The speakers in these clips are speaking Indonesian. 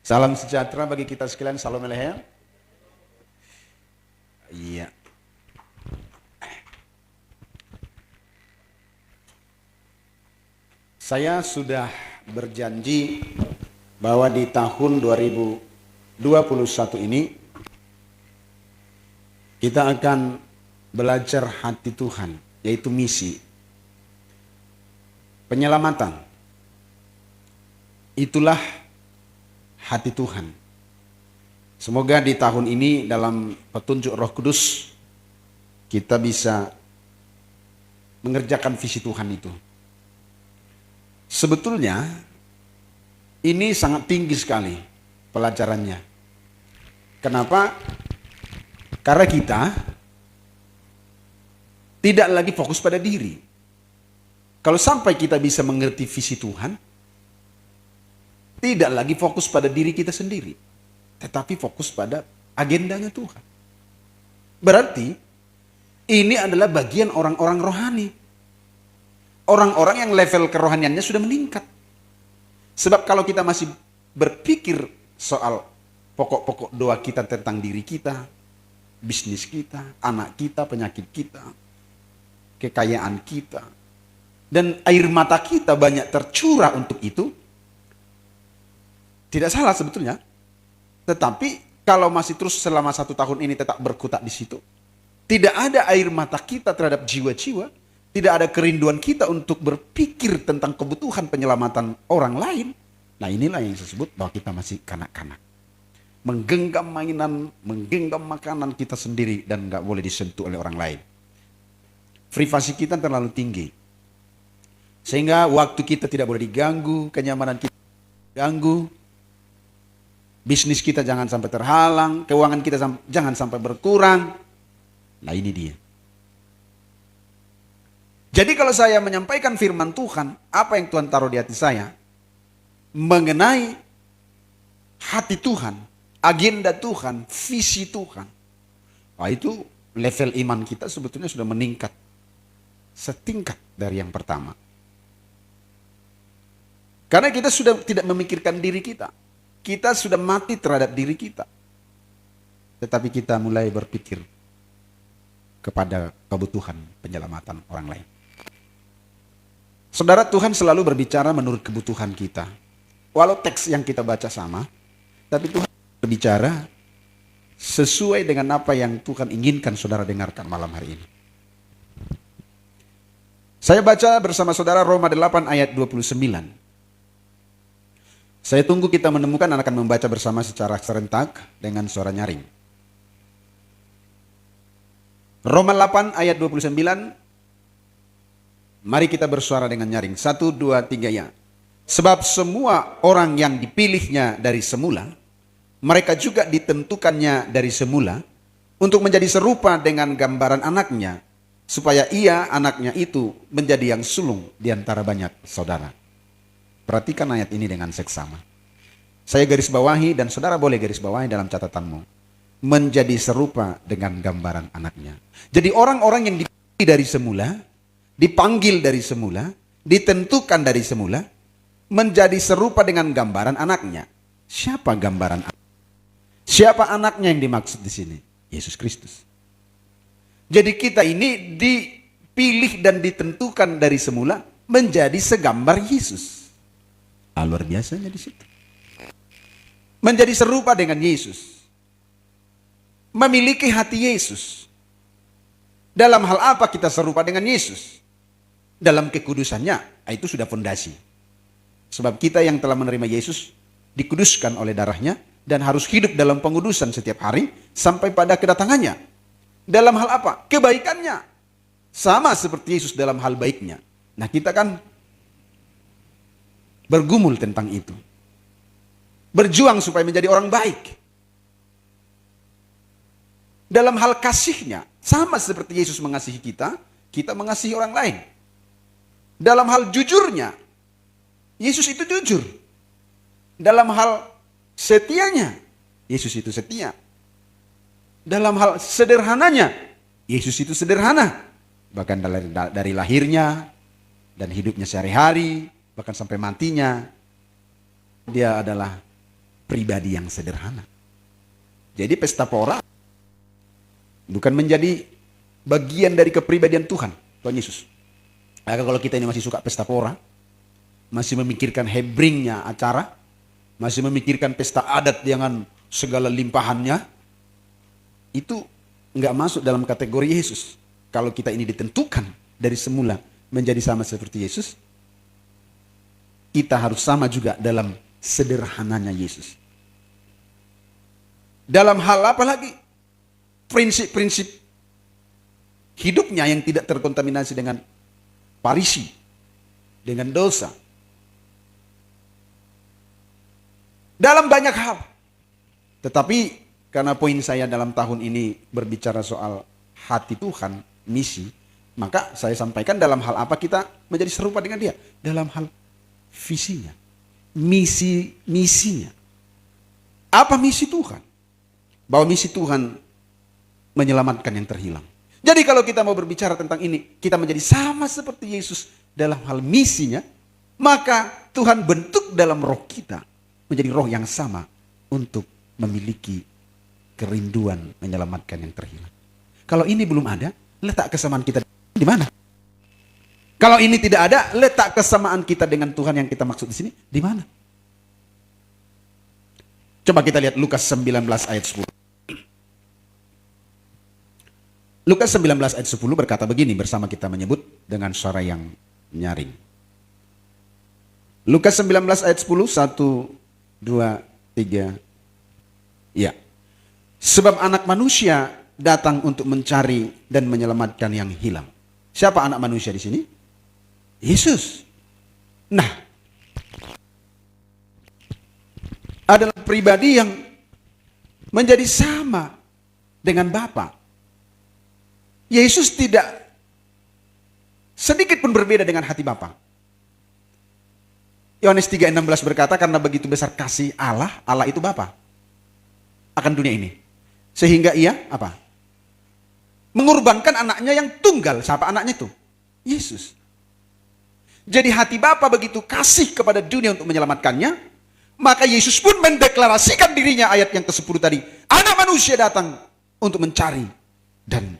Salam sejahtera bagi kita sekalian, salam leher. Iya. Saya sudah berjanji bahwa di tahun 2021 ini kita akan belajar hati Tuhan, yaitu misi. Penyelamatan. Itulah hati Tuhan. Semoga di tahun ini dalam petunjuk Roh Kudus kita bisa mengerjakan visi Tuhan itu. Sebetulnya ini sangat tinggi sekali pelajarannya. Kenapa? Karena kita tidak lagi fokus pada diri. Kalau sampai kita bisa mengerti visi Tuhan, tidak lagi fokus pada diri kita sendiri, tetapi fokus pada agendanya Tuhan. Berarti ini adalah bagian orang-orang rohani. Orang-orang yang level kerohaniannya sudah meningkat. Sebab kalau kita masih berpikir soal pokok-pokok doa kita tentang diri kita, bisnis kita, anak kita, penyakit kita, kekayaan kita, dan air mata kita banyak tercurah untuk itu, tidak salah sebetulnya. Tetapi kalau masih terus selama 1 tahun ini tetap berkutat di situ, tidak ada air mata kita terhadap jiwa-jiwa, tidak ada kerinduan kita untuk berpikir tentang kebutuhan penyelamatan orang lain. Nah, inilah yang saya sebut bahwa kita masih kanak-kanak. Menggenggam mainan, menggenggam makanan kita sendiri dan nggak boleh disentuh oleh orang lain. Privasi kita terlalu tinggi. Sehingga waktu kita tidak boleh diganggu, kenyamanan kita diganggu, bisnis kita jangan sampai terhalang, keuangan kita jangan sampai berkurang. Nah, ini dia. Jadi kalau saya menyampaikan firman Tuhan, apa yang Tuhan taruh di hati saya mengenai hati Tuhan, agenda Tuhan, visi Tuhan. Wah, itu level iman kita sebetulnya sudah meningkat setingkat dari yang pertama. Karena kita sudah tidak memikirkan diri kita. Kita sudah mati terhadap diri kita. Tetapi kita mulai berpikir kepada kebutuhan penyelamatan orang lain. Saudara, Tuhan selalu berbicara menurut kebutuhan kita. Walau teks yang kita baca sama, tapi Tuhan berbicara sesuai dengan apa yang Tuhan inginkan saudara dengarkan malam hari ini. Saya baca bersama saudara Roma 8 ayat 29. Saya tunggu kita menemukan dan akan membaca bersama secara serentak dengan suara nyaring. Roma 8 ayat 29. Mari kita bersuara dengan nyaring. 1, 2, 3 ya. Sebab semua orang yang dipilihnya dari semula, mereka juga ditentukannya dari semula untuk menjadi serupa dengan gambaran anaknya, supaya ia, anaknya itu, menjadi yang sulung di antara banyak saudara. Perhatikan ayat ini dengan seksama. Saya garis bawahi dan saudara boleh garis bawahi dalam catatanmu. Menjadi serupa dengan gambaran anaknya. Jadi orang-orang yang dipilih dari semula, dipanggil dari semula, ditentukan dari semula, menjadi serupa dengan gambaran anaknya. Siapa gambaran anak? Siapa anaknya yang dimaksud di sini? Yesus Kristus. Jadi kita ini dipilih dan ditentukan dari semula menjadi segambar Yesus. Luar biasanya di situ. Menjadi serupa dengan Yesus. Memiliki hati Yesus. Dalam hal apa kita serupa dengan Yesus? Dalam kekudusannya, itu sudah fondasi. Sebab kita yang telah menerima Yesus dikuduskan oleh darahnya dan harus hidup dalam pengudusan setiap hari sampai pada kedatangannya. Dalam hal apa? Kebaikannya. Sama seperti Yesus dalam hal baiknya. Nah, kita kan bergumul tentang itu. Berjuang supaya menjadi orang baik. Dalam hal kasihnya, sama seperti Yesus mengasihi kita, kita mengasihi orang lain. Dalam hal jujurnya, Yesus itu jujur. Dalam hal setianya, Yesus itu setia. Dalam hal sederhananya, Yesus itu sederhana. Bahkan dari lahirnya dan hidupnya sehari-hari, bahkan sampai matinya, dia adalah pribadi yang sederhana. Jadi pesta pora bukan menjadi bagian dari kepribadian Tuhan Yesus. Maka kalau kita ini masih suka pesta pora, masih memikirkan hebringnya acara, masih memikirkan pesta adat dengan segala limpahannya, itu nggak masuk dalam kategori Yesus. Kalau kita ini ditentukan dari semula menjadi sama seperti Yesus, kita harus sama juga dalam sederhananya Yesus. Dalam hal apa lagi? Prinsip-prinsip hidupnya yang tidak terkontaminasi dengan parisi, dengan dosa. Dalam banyak hal. Tetapi karena poin saya dalam tahun ini berbicara soal hati Tuhan, misi, maka saya sampaikan dalam hal apa kita menjadi serupa dengan dia. Dalam hal visinya, misinya. Apa misi Tuhan? Bahwa misi Tuhan menyelamatkan yang terhilang. Jadi kalau kita mau berbicara tentang ini, kita menjadi sama seperti Yesus dalam hal misinya, maka Tuhan bentuk dalam roh kita menjadi roh yang sama untuk memiliki kerinduan menyelamatkan yang terhilang. Kalau ini belum ada, letak kesamaan kita di mana? Kalau ini tidak ada, letak kesamaan kita dengan Tuhan yang kita maksud di sini di mana? Coba kita lihat Lukas 19 ayat 10. Lukas 19 ayat 10 berkata begini, bersama kita menyebut dengan suara yang nyaring. Lukas 19 ayat 10, 1, 2, 3. Ya. Sebab anak manusia datang untuk mencari dan menyelamatkan yang hilang. Siapa anak manusia di sini? Yesus. Nah, adalah pribadi yang menjadi sama dengan Bapa. Yesus tidak sedikit pun berbeda dengan hati Bapa. Yohanes 3:16 berkata, karena begitu besar kasih Allah, Allah itu Bapa akan dunia ini. Sehingga ia apa? Mengorbankan anaknya yang tunggal. Siapa anaknya itu? Yesus. Jadi hati Bapa begitu kasih kepada dunia untuk menyelamatkannya, maka Yesus pun mendeklarasikan dirinya, ayat yang ke-10 tadi. Anak manusia datang untuk mencari dan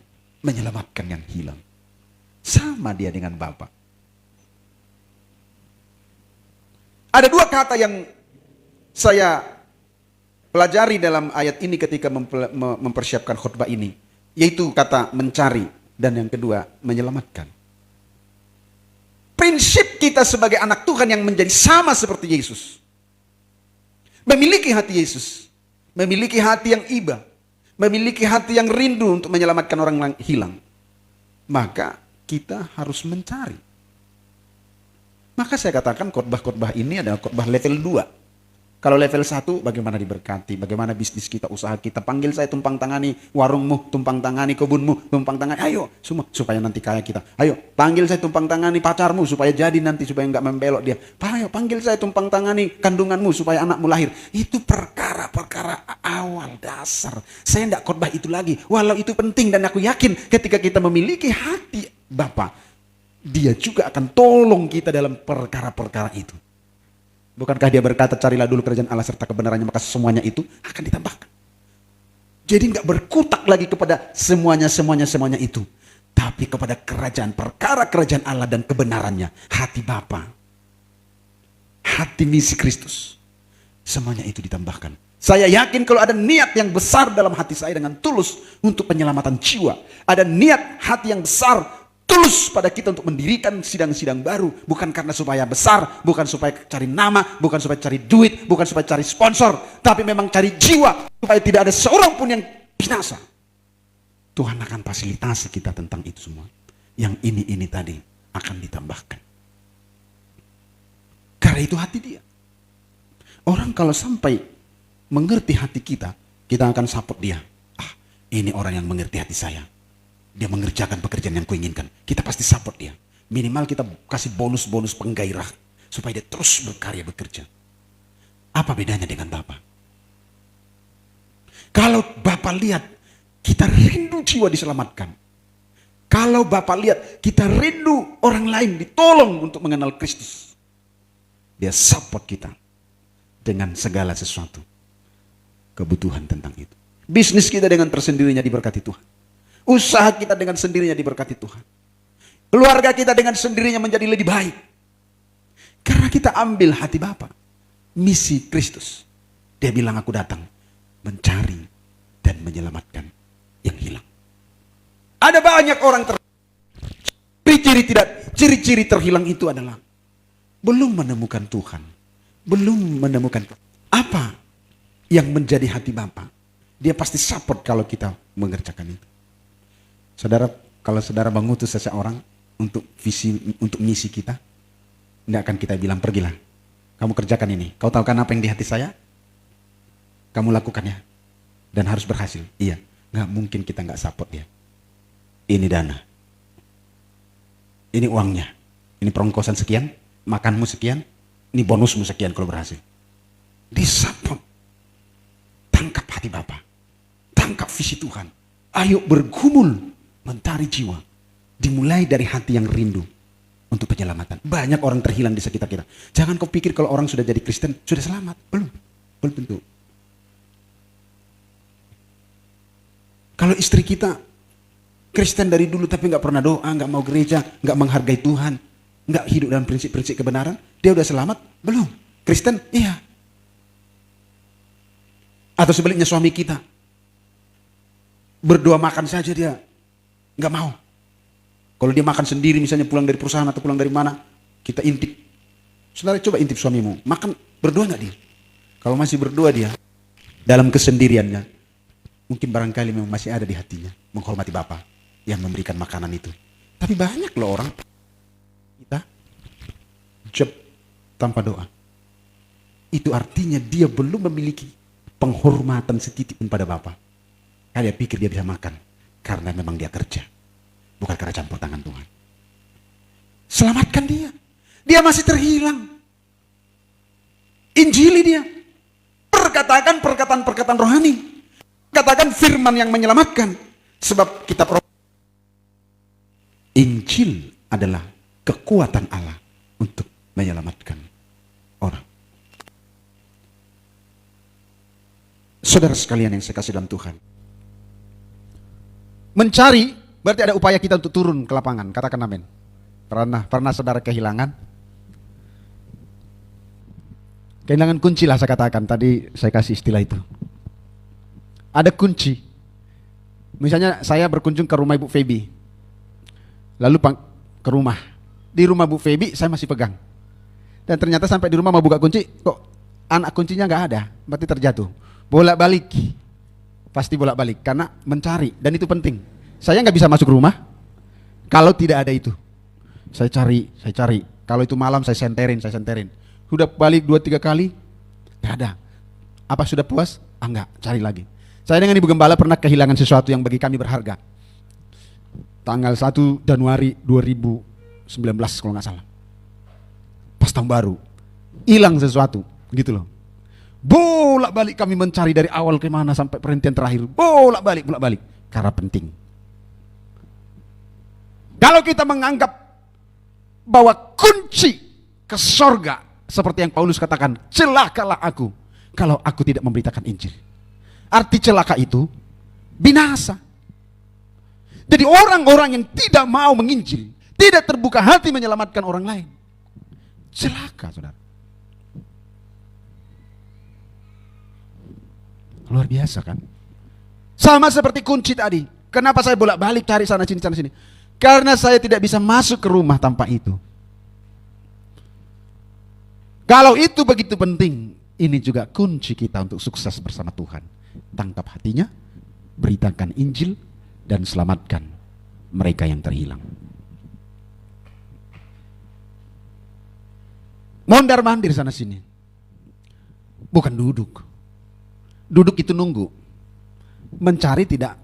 menyelamatkan yang hilang. Sama dia dengan Bapa. Ada dua kata yang saya pelajari dalam ayat ini ketika mempersiapkan khutbah ini, yaitu kata mencari dan yang kedua menyelamatkan. Prinsip kita sebagai anak Tuhan yang menjadi sama seperti Yesus, memiliki hati Yesus, memiliki hati yang iba, memiliki hati yang rindu untuk menyelamatkan orang yang hilang, maka kita harus mencari. Maka saya katakan khotbah-khotbah ini adalah khotbah level 2. Kalau level 1 bagaimana diberkati, bagaimana bisnis kita, usaha kita. Panggil saya tumpang tangani warungmu, tumpang tangani kebunmu, tumpang tangani, ayo semua supaya nanti kaya kita. Ayo panggil saya tumpang tangani pacarmu supaya jadi nanti, supaya nggak membelok dia. Ayo panggil saya tumpang tangani kandunganmu supaya anakmu lahir. Itu perkara-perkara awal dasar. Saya tidak khotbah itu lagi. Walau itu penting dan aku yakin ketika kita memiliki hati Bapa, Dia juga akan tolong kita dalam perkara-perkara itu. Bukankah dia berkata, carilah dulu kerajaan Allah serta kebenarannya, maka semuanya itu akan ditambahkan. Jadi nggak berkutak lagi kepada semuanya itu. Tapi kepada kerajaan, perkara kerajaan Allah dan kebenarannya. Hati Bapa, hati misi Kristus, semuanya itu ditambahkan. Saya yakin kalau ada niat yang besar dalam hati saya dengan tulus untuk penyelamatan jiwa. Ada niat hati yang besar tulus pada kita untuk mendirikan sidang-sidang baru, bukan karena supaya besar, bukan supaya cari nama, bukan supaya cari duit, bukan supaya cari sponsor, tapi memang cari jiwa supaya tidak ada seorang pun yang binasa. Tuhan akan fasilitasi kita tentang itu semua. Yang ini tadi akan ditambahkan. Karena itu hati Dia. Orang kalau sampai mengerti hati kita, kita akan support dia. Ini orang yang mengerti hati saya. Dia mengerjakan pekerjaan yang kuinginkan. Kita pasti support dia. Minimal kita kasih bonus-bonus penggairah supaya dia terus berkarya bekerja. Apa bedanya dengan Bapak? Kalau Bapak lihat kita rindu jiwa diselamatkan. Kalau Bapak lihat kita rindu orang lain ditolong untuk mengenal Kristus, Dia support kita dengan segala sesuatu. kebutuhan tentang itu. Bisnis kita dengan tersendirinya diberkati Tuhan. Usaha kita dengan sendirinya diberkati Tuhan. Keluarga kita dengan sendirinya menjadi lebih baik. Karena kita ambil hati Bapa. Misi Kristus. Dia bilang, aku datang mencari dan menyelamatkan yang hilang. Ada banyak orang ciri-ciri terhilang itu adalah belum menemukan Tuhan. Belum menemukan apa yang menjadi hati Bapa. Dia pasti support kalau kita mengerjakan itu. Saudara, kalau saudara mengutus seseorang untuk misi kita, tidak akan kita bilang, pergilah, kamu kerjakan ini. Kau tahu kan apa yang di hati saya? Kamu lakukannya dan harus berhasil. Iya, nggak mungkin kita nggak support dia. Ini dana, ini uangnya, ini perongkosan sekian, makanmu sekian, ini bonusmu sekian kalau berhasil. Disupport. Tangkap hati Bapa, tangkap visi Tuhan. Ayo bergumul mencari jiwa. Dimulai dari hati yang rindu untuk penyelamatan. Banyak orang terhilang di sekitar kita. Jangan kau pikir kalau orang sudah jadi Kristen sudah selamat. Belum tentu. Kalau istri kita Kristen dari dulu tapi nggak pernah doa, nggak mau gereja, nggak menghargai Tuhan, nggak hidup dalam prinsip-prinsip kebenaran, dia udah selamat? Belum. Kristen? Iya. Atau sebaliknya suami kita berdoa makan saja dia nggak mau. Kalau dia makan sendiri misalnya pulang dari perusahaan atau pulang dari mana, kita intip. Saudara coba intip suamimu, makan berdoa nggak dia? Kalau masih berdoa dia dalam kesendiriannya, mungkin barangkali memang masih ada di hatinya menghormati Bapa yang memberikan makanan itu. Tapi banyak loh orang kita job tanpa doa. Itu artinya dia belum memiliki penghormatan setitik pun pada Bapa. Dia pikir dia bisa makan karena memang dia kerja, bukan karena campur tangan Tuhan. Selamatkan dia. Dia masih terhilang. Injili dia. Perkatakan perkataan rohani. Katakan firman yang menyelamatkan. Sebab kitab Injil adalah kekuatan Allah untuk menyelamatkan orang. Saudara sekalian yang saya kasih dalam Tuhan. Mencari berarti ada upaya kita untuk turun ke lapangan. Katakan amin. Pernah saudara kehilangan? Kehilangan kunci lah saya katakan. Tadi saya kasih istilah itu. Ada kunci. Misalnya saya berkunjung ke rumah Ibu Feby. Lalu ke rumah. Di rumah Bu Feby saya masih pegang. Dan ternyata sampai di rumah mau buka kunci, kok anak kuncinya nggak ada. Berarti terjatuh. Bolak-balik. Pasti bolak-balik. Karena mencari. Dan itu penting. Saya nggak bisa masuk rumah kalau tidak ada itu. Saya cari. Kalau itu malam saya senterin. Sudah balik 2-3 kali, nggak ada. Apa sudah puas? Enggak, cari lagi. Saya dengan Ibu Gembala pernah kehilangan sesuatu yang bagi kami berharga. Tanggal 1 Januari 2019 kalau nggak salah. Pas tahun baru, hilang sesuatu, gitu loh. Bolak-balik kami mencari dari awal ke mana sampai perhentian terakhir. Bolak-balik. Karena penting. Kalau kita menganggap bahwa kunci ke sorga, seperti yang Paulus katakan, celakalah aku kalau aku tidak memberitakan Injil. Arti celaka itu binasa. Jadi orang-orang yang tidak mau menginjil, tidak terbuka hati menyelamatkan orang lain, celaka, saudara. Luar biasa kan? Sama seperti kunci tadi. Kenapa saya bolak-balik cari sana sini? Karena saya tidak bisa masuk ke rumah tanpa itu. Kalau itu begitu penting, ini juga kunci kita untuk sukses bersama Tuhan. Tangkap hatinya, beritakan Injil, dan selamatkan mereka yang terhilang. Mondar-mandir sana sini. Bukan duduk. Duduk itu nunggu. Mencari tidak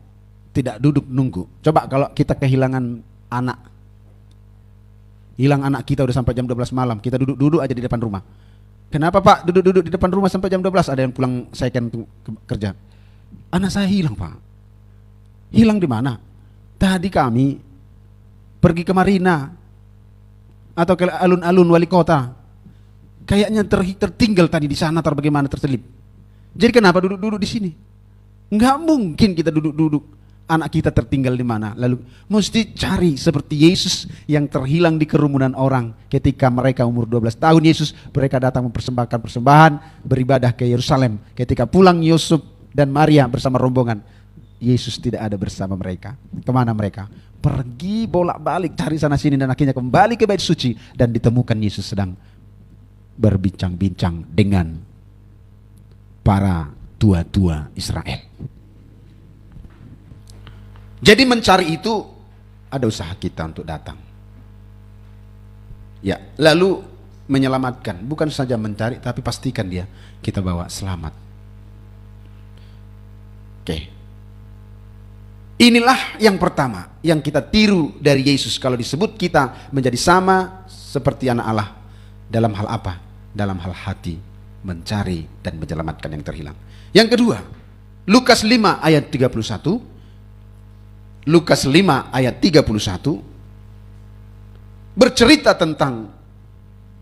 duduk nunggu. Coba kalau kita kehilangan anak. Hilang anak kita udah sampai jam 12 malam. Kita duduk aja di depan rumah. Kenapa Pak duduk di depan rumah sampai jam 12? Ada yang pulang second kerja. Anak saya hilang Pak. Hilang di mana? Tadi kami pergi ke Marina. Atau ke alun-alun wali kota. Kayaknya tertinggal tadi di sana atau bagaimana terselip. Jadi kenapa duduk-duduk di sini? Nggak mungkin kita duduk-duduk. Anak kita tertinggal di mana? Lalu mesti cari seperti Yesus yang terhilang di kerumunan orang. Ketika mereka umur 12 tahun Yesus, mereka datang mempersembahkan persembahan, beribadah ke Yerusalem. Ketika pulang Yusuf dan Maria bersama rombongan, Yesus tidak ada bersama mereka. Kemana mereka? Pergi bolak-balik cari sana sini dan akhirnya kembali ke bait suci dan ditemukan Yesus sedang berbincang-bincang dengan para tua-tua Israel. Jadi mencari itu ada usaha kita untuk datang. Ya, lalu menyelamatkan, bukan saja mencari tapi pastikan dia kita bawa selamat. Oke. Inilah yang pertama yang kita tiru dari Yesus kalau disebut kita menjadi sama seperti anak Allah. Dalam hal apa? Dalam hal hati, mencari dan menyelamatkan yang terhilang. Yang kedua, Lukas 5 ayat 31. Lukas 5 ayat 31 bercerita tentang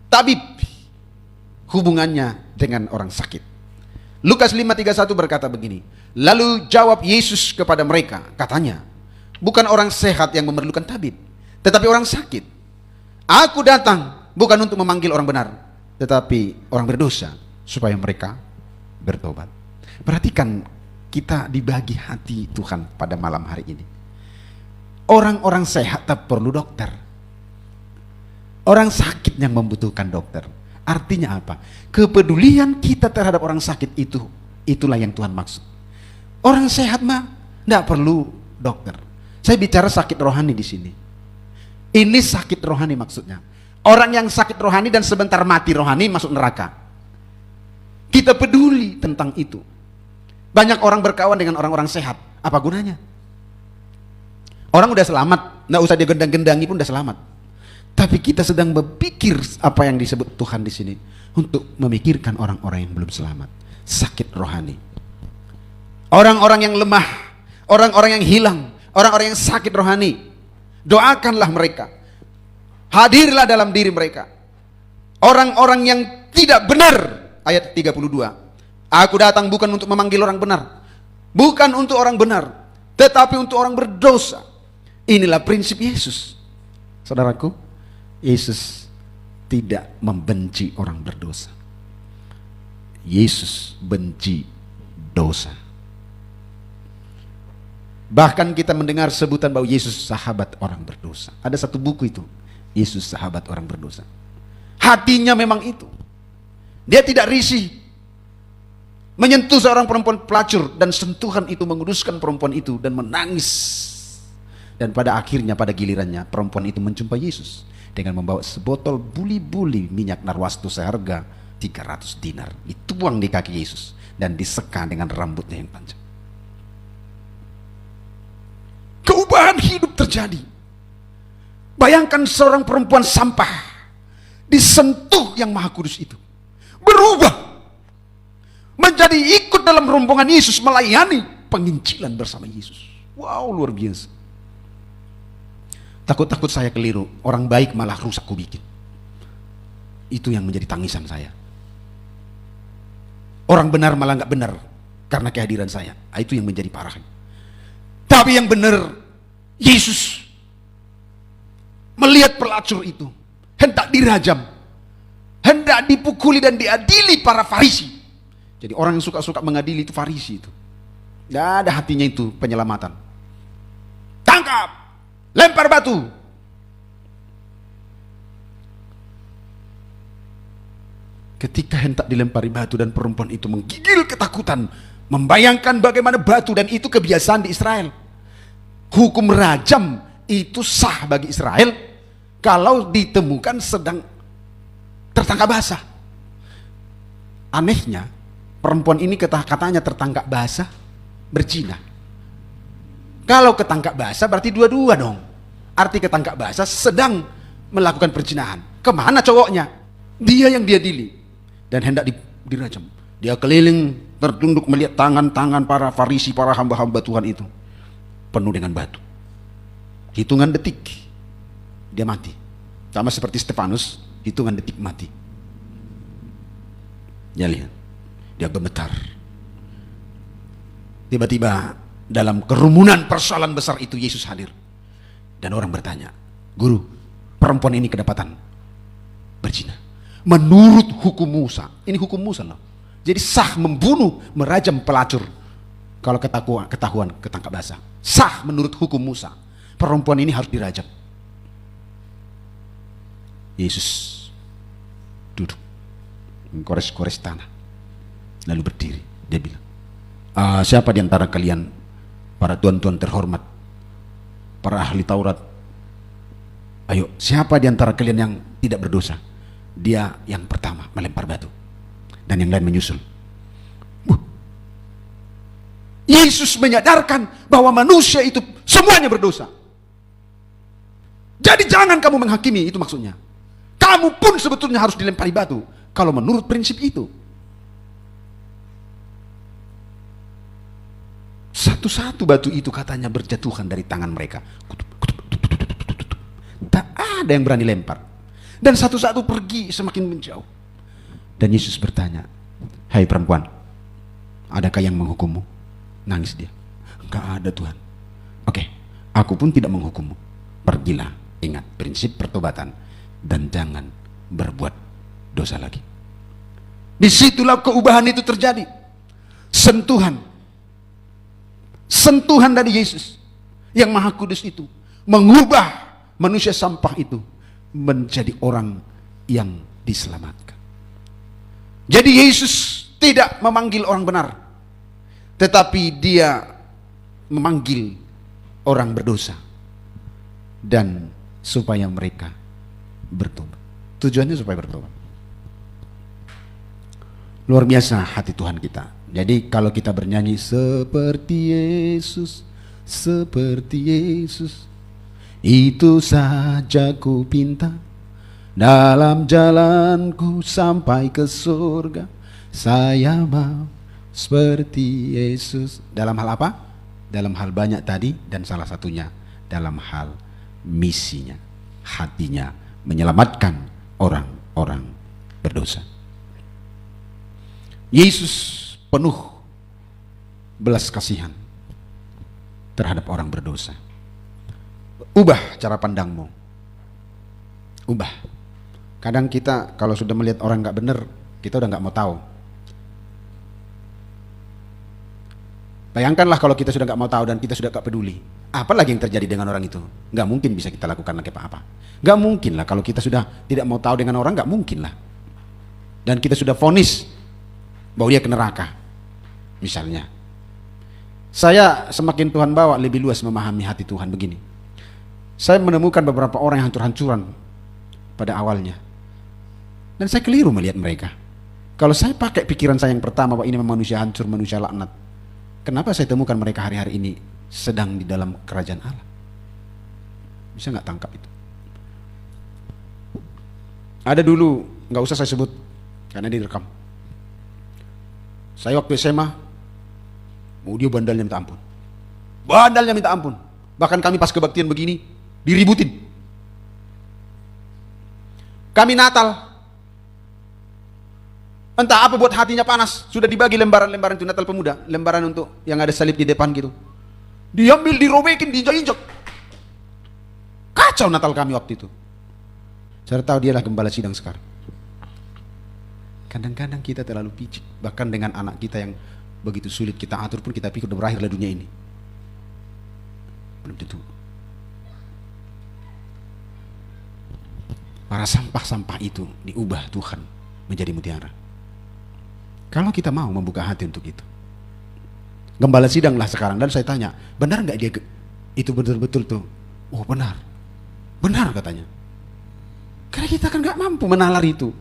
tabib, hubungannya dengan orang sakit. Lukas 5:31 berkata begini, lalu jawab Yesus kepada mereka, katanya, bukan orang sehat yang memerlukan tabib, tetapi orang sakit. Aku datang bukan untuk memanggil orang benar, tetapi orang berdosa, supaya mereka bertobat. Perhatikan, kita dibagi hati Tuhan pada malam hari ini. Orang-orang sehat tak perlu dokter. Orang sakit yang membutuhkan dokter. Artinya apa? Kepedulian kita terhadap orang sakit itu, itulah yang Tuhan maksud. Orang sehat mah tidak perlu dokter. Saya bicara sakit rohani di sini. Ini sakit rohani maksudnya. Orang yang sakit rohani dan sebentar mati rohani masuk neraka. Kita peduli tentang itu. Banyak orang berkawan dengan orang-orang sehat. Apa gunanya? Orang udah selamat, nggak usah digendang-gendangi pun udah selamat. Tapi kita sedang berpikir apa yang disebut Tuhan di sini untuk memikirkan orang-orang yang belum selamat, sakit rohani, orang-orang yang lemah, orang-orang yang hilang, orang-orang yang sakit rohani. Doakanlah mereka, hadirlah dalam diri mereka. Orang-orang yang tidak benar, ayat 32. Aku datang bukan untuk memanggil orang benar, bukan untuk orang benar, tetapi untuk orang berdosa. Inilah prinsip Yesus. Saudaraku, Yesus tidak membenci orang berdosa. Yesus benci dosa. Bahkan kita mendengar sebutan bahwa Yesus sahabat orang berdosa. Ada satu buku itu, Yesus sahabat orang berdosa. Hatinya memang itu. Dia tidak risih menyentuh seorang perempuan pelacur, dan sentuhan itu menguduskan perempuan itu dan menangis. Dan pada akhirnya, pada gilirannya, perempuan itu menjumpai Yesus dengan membawa sebotol buli-buli minyak narwastu seharga 300 dinar, dituang di kaki Yesus dan diseka dengan rambutnya yang panjang. Keubahan hidup terjadi. Bayangkan seorang perempuan sampah disentuh yang Maha Kudus itu, berubah menjadi ikut dalam rombongan Yesus, melayani penginjilan bersama Yesus. Wow, luar biasa. Takut-takut saya keliru, orang baik malah rusak ku bikin. Itu yang menjadi tangisan saya. Orang benar malah nggak benar karena kehadiran saya. Itu yang menjadi parah. Tapi yang benar, Yesus melihat pelacur itu hendak dirajam, hendak dipukuli dan diadili para Farisi. Jadi orang yang suka-suka mengadili itu Farisi itu. Tidak ada hatinya itu penyelamatan. Tangkap! Lempar batu. Ketika hendak dilempari batu dan perempuan itu menggigil ketakutan, membayangkan bagaimana batu, dan itu kebiasaan di Israel. Hukum rajam itu sah bagi Israel kalau ditemukan sedang tertangkap basah. Anehnya, perempuan ini katanya tertangkap basah berzina. Kalau ketangkap basah berarti dua-dua dong. Arti ketangkap basah sedang melakukan perzinahan. Kemana cowoknya? Dia yang diadili dan hendak dirajam. Dia keliling tertunduk melihat tangan-tangan para Farisi, para hamba-hamba Tuhan itu penuh dengan batu. Hitungan detik dia mati. Sama seperti Stefanus, hitungan detik mati. Ya lihat, dia gemetar, Tiba-tiba dalam kerumunan persoalan besar itu Yesus hadir. Dan orang bertanya, "Guru, perempuan ini kedapatan berzina. Menurut hukum Musa," ini hukum Musa loh. Jadi sah membunuh, merajam pelacur. Kalau ketahuan ketangkap basah. Sah menurut hukum Musa. Perempuan ini harus dirajam. Yesus duduk, mengkores-kores tanah, lalu berdiri. Dia bilang, "Siapa di antara kalian, para tuan-tuan terhormat, para ahli Taurat, ayo, siapa di antara kalian yang tidak berdosa? Dia yang pertama melempar batu." Dan yang lain menyusul. Yesus menyadarkan bahwa manusia itu semuanya berdosa. Jadi jangan kamu menghakimi, itu maksudnya. Kamu pun sebetulnya harus dilempari batu, kalau menurut prinsip itu. Satu-satu batu itu katanya berjatuhan dari tangan mereka. Tak ada yang berani lempar. Dan satu-satu pergi semakin menjauh. Dan Yesus bertanya, "Hai perempuan, adakah yang menghukummu?" Nangis dia. "Enggak ada Tuhan." "Oke, aku pun tidak menghukummu. Pergilah, ingat prinsip pertobatan, dan jangan berbuat dosa lagi." Disitulah keubahan itu terjadi. Sentuhan dari Yesus yang Maha Kudus itu mengubah manusia sampah itu menjadi orang yang diselamatkan. Jadi Yesus tidak memanggil orang benar, tetapi dia memanggil orang berdosa dan supaya mereka bertobat. Tujuannya supaya bertobat. Luar biasa hati Tuhan kita. Jadi kalau kita bernyanyi seperti Yesus, itu saja ku pinta, dalam jalanku sampai ke surga, saya mau seperti Yesus. Dalam hal apa? Dalam hal banyak tadi, dan salah satunya dalam hal misinya, hatinya menyelamatkan orang-orang berdosa. Yesus penuh belas kasihan terhadap orang berdosa. Ubah cara pandangmu. Ubah. Kadang kita kalau sudah melihat orang nggak benar, kita udah nggak mau tahu. Bayangkanlah kalau kita sudah nggak mau tahu dan kita sudah nggak peduli. Apalagi yang terjadi dengan orang itu? Nggak mungkin bisa kita lakukan lagi apa-apa. Nggak mungkin lah kalau kita sudah tidak mau tahu dengan orang, nggak mungkin lah. Dan kita sudah vonis bahwa dia ke neraka, misalnya. Saya semakin Tuhan bawa lebih luas memahami hati Tuhan begini. Saya menemukan beberapa orang yang hancur-hancuran pada awalnya, dan saya keliru melihat mereka. Kalau saya pakai pikiran saya yang pertama bahwa ini memang manusia hancur, manusia laknat, kenapa saya temukan mereka hari-hari ini sedang di dalam kerajaan Allah? Bisa nggak tangkap itu? Ada dulu, nggak usah saya sebut karena direkam. Saya waktu SMA, dia bandalnya minta ampun. Bandalnya minta ampun. Bahkan kami pas kebaktian begini, diributin. Kami Natal, entah apa buat hatinya panas, sudah dibagi lembaran-lembaran itu Natal Pemuda, lembaran untuk yang ada salib di depan gitu. Diambil, dirobekin, diinjak-injak. Kacau Natal kami waktu itu. Saya tahu dialah gembala sidang sekarang. Kadang-kadang kita terlalu picik, bahkan dengan anak kita yang begitu sulit kita atur pun kita pikir udah berakhirlah dunia ini. Belum tentu. Para sampah-sampah itu diubah Tuhan menjadi mutiara. Kalau kita mau membuka hati untuk itu. Gembala sidanglah sekarang, dan saya tanya, benar nggak dia itu betul-betul tuh? Oh benar, benar katanya. Karena kita kan nggak mampu menalar itu.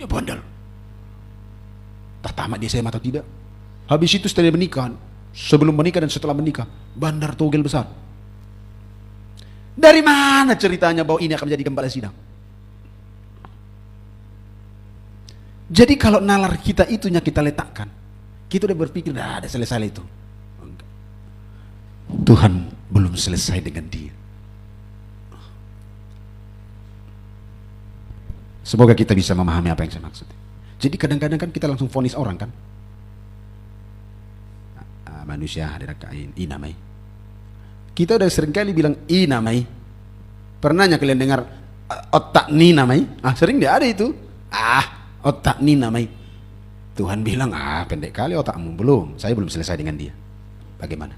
Dia bandel. Tak tamat dia SMA atau tidak. Habis itu setelah menikah, sebelum menikah dan setelah menikah, bandar togel besar. Dari mana ceritanya bahwa ini akan menjadi gembala sidang? Jadi kalau nalar kita itunya kita letakkan, kita udah berpikir dah ada selesai itu. Enggak. Tuhan belum selesai dengan dia. Semoga kita bisa memahami apa yang saya maksud. Jadi kadang-kadang kan kita langsung vonis orang kan. manusia hadirat kain inamai. Kita udah seringkali bilang inamai. Pernahnya kalian dengar otak ni namai? Sering dia ada itu. Otak ni namai. Tuhan bilang, pendek kali otakmu. Belum, saya belum selesai dengan dia. Bagaimana?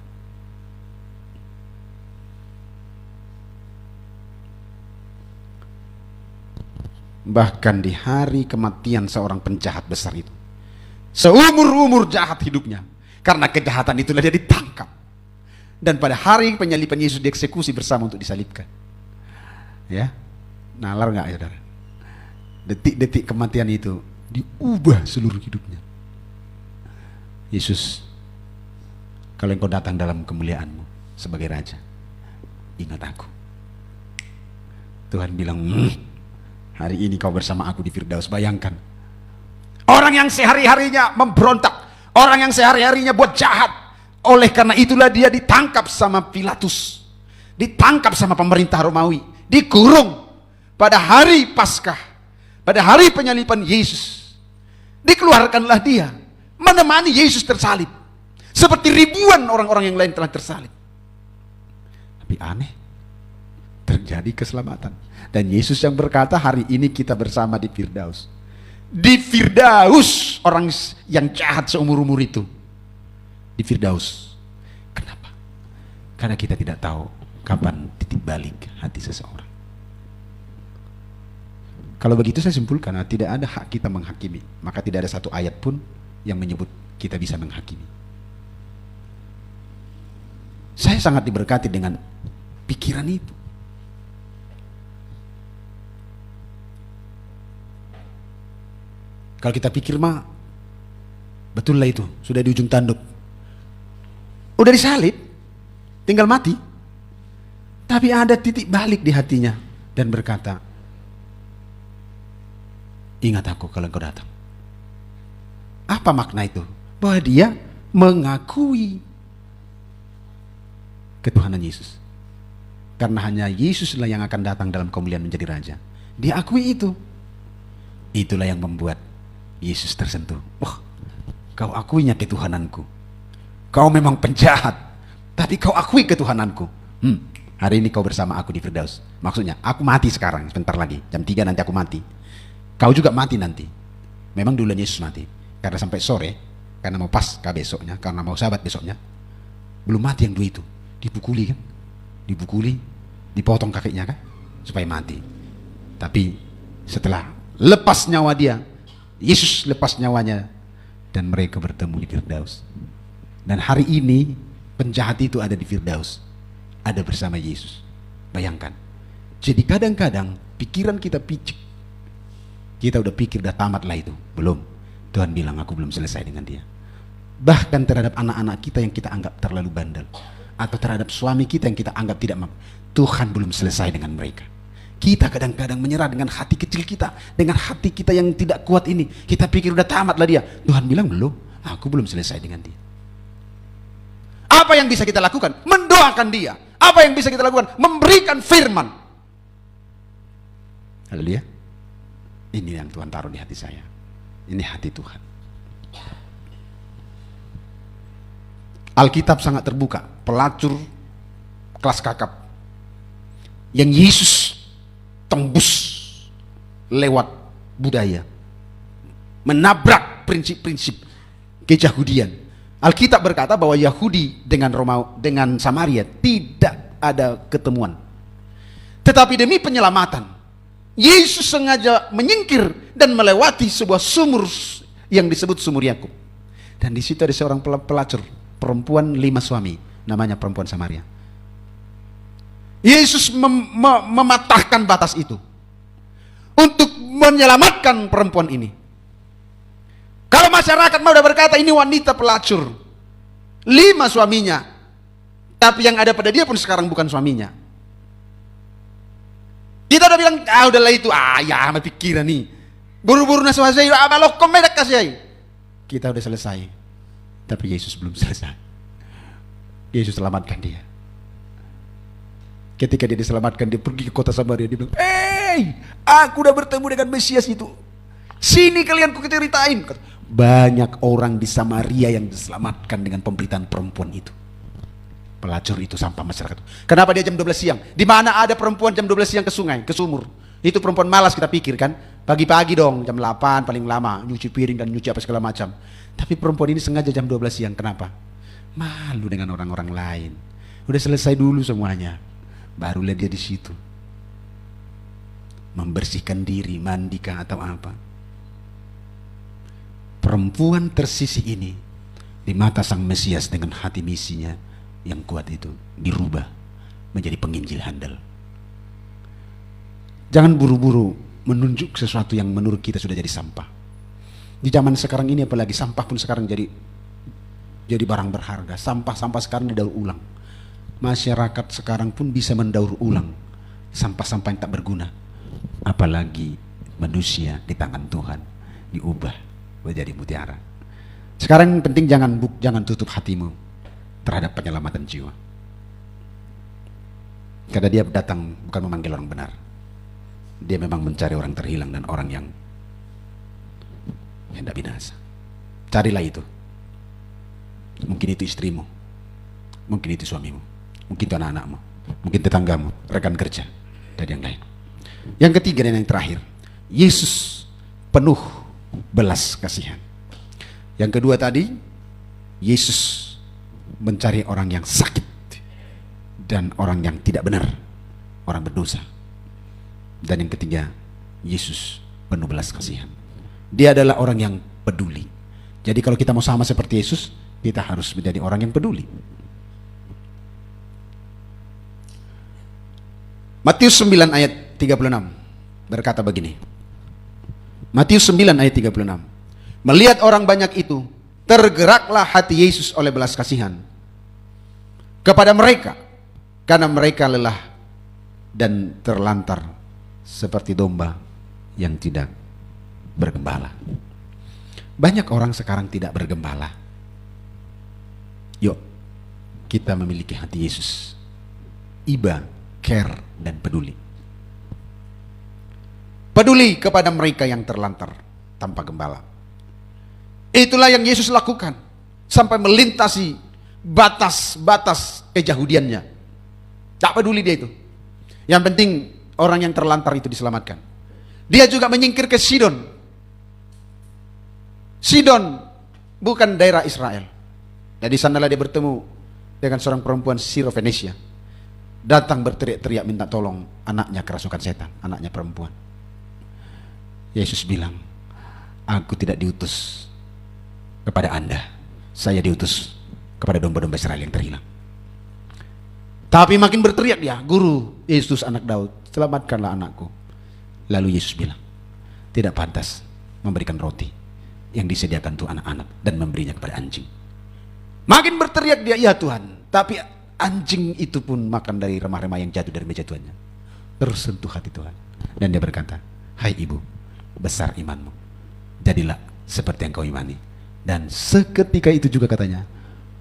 Bahkan di hari kematian seorang penjahat besar itu, seumur-umur jahat hidupnya, karena kejahatan itulah dia ditangkap. Dan pada hari penyaliban Yesus dieksekusi bersama untuk disalibkan. Ya, nalar nggak ya, saudara? Detik-detik kematian itu diubah seluruh hidupnya. Yesus, kalau engkau datang dalam kemuliaanmu sebagai Raja, ingat aku. Tuhan bilang, hari ini kau bersama aku di Firdaus. Bayangkan, orang yang sehari-harinya memberontak, orang yang sehari-harinya buat jahat, oleh karena itulah dia ditangkap sama Pilatus, ditangkap sama pemerintah Romawi, dikurung. Pada hari Paskah, pada hari penyaliban Yesus, dikeluarkanlah dia menemani Yesus tersalib, seperti ribuan orang-orang yang lain telah tersalib. Tapi aneh, terjadi keselamatan. Dan Yesus yang berkata, hari ini kita bersama di Firdaus. Di Firdaus, orang yang jahat seumur-umur itu di Firdaus. Kenapa? Karena kita tidak tahu kapan titik balik hati seseorang. Kalau begitu saya simpulkan, tidak ada hak kita menghakimi. Maka tidak ada satu ayat pun yang menyebut kita bisa menghakimi. Saya sangat diberkati dengan pikiran itu. Kalau kita pikir mah, betul lah itu, sudah di ujung tanduk, udah disalib, tinggal mati. Tapi ada titik balik di hatinya dan berkata, ingat aku kalau engkau datang. Apa makna itu? Bahwa dia mengakui ketuhanan Yesus. Karena hanya Yesuslah yang akan datang dalam kemuliaan menjadi Raja. Dia akui itu. Itulah yang membuat Yesus tersentuh. Kau akuinya ketuhananku. Kau memang penjahat, tapi kau akui ketuhananku. Hari ini kau bersama aku di Firdaus. Maksudnya, aku mati sekarang, sebentar lagi, jam 3 nanti aku mati. Kau juga mati nanti. Memang duluan Yesus mati, karena sampai sore, karena mau Paskah besoknya, karena mau Sabat besoknya, belum mati yang dua itu. Dipukuli kan, dipukuli, dipotong kakinya kan, supaya mati. Tapi setelah lepas nyawa dia, Yesus lepas nyawanya, dan mereka bertemu di Firdaus. Dan hari ini penjahat itu ada di Firdaus, ada bersama Yesus. Bayangkan. Jadi kadang-kadang pikiran kita picik. Kita udah pikir udah tamat lah itu. Belum. Tuhan bilang aku belum selesai dengan dia. Bahkan terhadap anak-anak kita yang kita anggap terlalu bandel, atau terhadap suami kita yang kita anggap tidak mampu, Tuhan belum selesai dengan mereka. Kita kadang-kadang menyerah dengan hati kecil kita, dengan hati kita yang tidak kuat ini. Kita pikir udah tamat lah dia. Tuhan bilang belum, aku belum selesai dengan dia. Apa yang bisa kita lakukan? Mendoakan dia. Apa yang bisa kita lakukan? Memberikan firman. Haleluya. Ini yang Tuhan taruh di hati saya. Ini hati Tuhan. Alkitab sangat terbuka. Pelacur kelas kakap yang Yesus tembus lewat budaya, menabrak prinsip-prinsip keyahudian. Alkitab berkata bahwa Yahudi dengan Samaria tidak ada ketemuan. Tetapi demi penyelamatan, Yesus sengaja menyingkir dan melewati sebuah sumur yang disebut sumur Yakub. Dan di situ ada seorang pelacur, perempuan 5 suami, namanya perempuan Samaria. Yesus mematahkan batas itu untuk menyelamatkan perempuan ini. Kalau masyarakat mau udah berkata ini wanita pelacur, 5 suaminya, tapi yang ada pada dia pun sekarang bukan suaminya. Kita udah bilang, udahlah itu, ya sama pikiran nih, buru-buru naswasai, balok komedak kasih. Kita udah selesai, tapi Yesus belum selesai. Yesus selamatkan dia. Ketika dia diselamatkan, dia pergi ke kota Samaria. Dia bilang, aku udah bertemu dengan Mesias itu. Sini kalian ku ceritain. Banyak orang di Samaria yang diselamatkan dengan pemberitaan perempuan itu. Pelacur itu sampah masyarakat. Kenapa dia jam 12 siang? Di mana ada perempuan jam 12 siang ke sungai, ke sumur? Itu perempuan malas kita pikir kan. Pagi-pagi dong, jam 8 paling lama, nyuci piring dan nyuci apa segala macam. Tapi perempuan ini sengaja jam 12 siang. Kenapa? Malu dengan orang-orang lain. Udah selesai dulu semuanya. Barulah dia di situ. Membersihkan diri, mandikah atau apa. Perempuan tersisih ini di mata sang Mesias dengan hati misinya yang kuat itu dirubah menjadi penginjil handal. Jangan buru-buru menunjuk sesuatu yang menurut kita sudah jadi sampah. Di zaman sekarang ini apalagi sampah pun sekarang jadi barang berharga. Sampah-sampah sekarang didaur ulang. Masyarakat sekarang pun bisa mendaur ulang sampah-sampah yang tak berguna. Apalagi manusia di tangan Tuhan diubah menjadi mutiara. Sekarang yang penting jangan tutup hatimu terhadap penyelamatan jiwa. Karena dia datang bukan memanggil orang benar. Dia memang mencari orang terhilang dan orang yang hendak binasa. Carilah itu. Mungkin itu istrimu, mungkin itu suamimu, mungkin itu anak-anakmu, mungkin tetanggamu, rekan kerja, dan yang lain. Yang ketiga dan yang terakhir, Yesus penuh belas kasihan. Yang kedua tadi, Yesus mencari orang yang sakit dan orang yang tidak benar, orang berdosa. Dan yang ketiga, Yesus penuh belas kasihan. Dia adalah orang yang peduli. Jadi kalau kita mau sama seperti Yesus, kita harus menjadi orang yang peduli. Matius 9 ayat 36 berkata begini. Matius 9 ayat 36. Melihat orang banyak itu, tergeraklah hati Yesus oleh belas kasihan kepada mereka, karena mereka lelah dan terlantar seperti domba yang tidak bergembala. Banyak orang sekarang tidak bergembala. Yuk, kita memiliki hati Yesus. Iba, care, dan peduli. Peduli kepada mereka yang terlantar tanpa gembala. Itulah yang Yesus lakukan sampai melintasi batas-batas keyahudiannya. Tak peduli dia itu. Yang penting orang yang terlantar itu diselamatkan. Dia juga menyingkir ke Sidon. Sidon bukan daerah Israel. Dan di sanalah dia bertemu dengan seorang perempuan Sirofenisia. Datang berteriak-teriak minta tolong, anaknya kerasukan setan, anaknya perempuan. Yesus bilang, aku tidak diutus kepada Anda, saya diutus kepada domba-domba Israel yang terhilang. Tapi makin berteriak dia, Guru, Yesus anak Daud, selamatkanlah anakku. Lalu Yesus bilang, tidak pantas memberikan roti yang disediakan untuk anak-anak dan memberinya kepada anjing. Makin berteriak dia, ya Tuhan, tapi anjing itu pun makan dari remah-remah yang jatuh dari meja tuannya. Tersentuh hati Tuhan. Dan dia berkata, hai ibu, besar imanmu, jadilah seperti yang kau imani. Dan seketika itu juga katanya,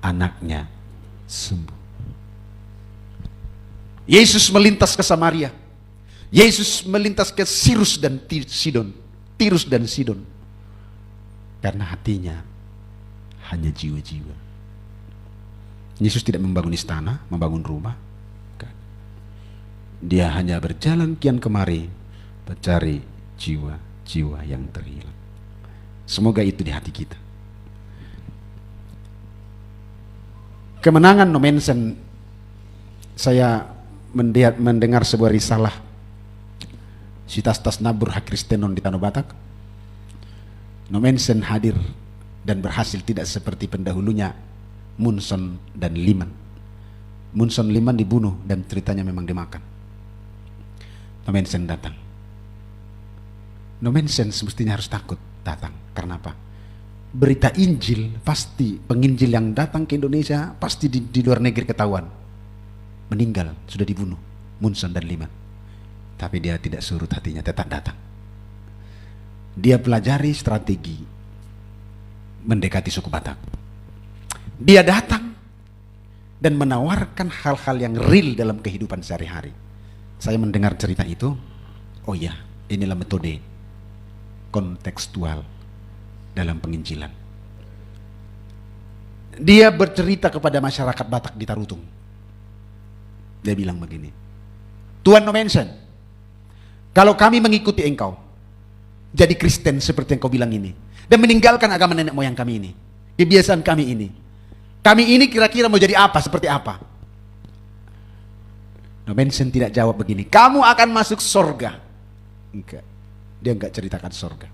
anaknya sembuh. Yesus melintas ke Samaria. Yesus melintas ke Tirus dan Sidon. Karena hatinya hanya jiwa-jiwa. Yesus tidak membangun istana, membangun rumah. Dia hanya berjalan kian kemari mencari jiwa-jiwa yang terhilang. Semoga itu di hati kita. Kemenangan Nomensen, saya mendengar sebuah risalah Sitas Nabur Hak Kristenon di Tanah Batak. Nomensen hadir dan berhasil tidak seperti pendahulunya Munson dan Liman. Munson Liman dibunuh dan ceritanya memang dimakan. Nomensen datang. Nomensen semestinya harus takut datang. Karena apa? Berita Injil pasti, penginjil yang datang ke Indonesia pasti di luar negeri ketahuan. Meninggal, sudah dibunuh Munson dan Liman. Tapi dia tidak surut hatinya, tetap datang. Dia pelajari strategi mendekati suku Batak. Dia datang dan menawarkan hal-hal yang real dalam kehidupan sehari-hari. Saya mendengar cerita itu, oh ya, inilah metode kontekstual dalam penginjilan. Dia bercerita kepada masyarakat Batak di Tarutung. Dia bilang begini, Tuan Nomensen, kalau kami mengikuti engkau, jadi Kristen seperti yang kau bilang ini, dan meninggalkan agama nenek moyang kami ini, kebiasaan kami ini kira-kira mau jadi apa, seperti apa? Nomensen tidak jawab begini, kamu akan masuk surga. Enggak, dia enggak ceritakan surga.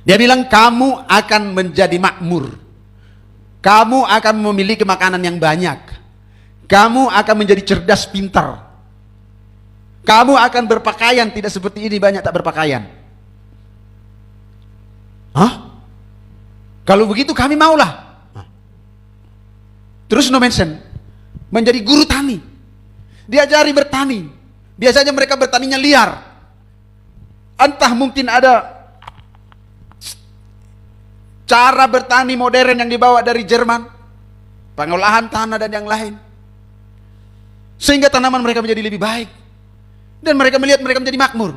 Dia bilang kamu akan menjadi makmur, kamu akan memiliki makanan yang banyak, kamu akan menjadi cerdas pintar, kamu akan berpakaian tidak seperti ini banyak tak berpakaian. Hah? Kalau begitu kami maulah. Terus Nomensen menjadi guru tani, diajari bertani. Biasanya mereka bertaninya liar. Entah mungkin ada cara bertani modern yang dibawa dari Jerman, pengolahan tanah dan yang lain, sehingga tanaman mereka menjadi lebih baik, dan mereka melihat mereka menjadi makmur.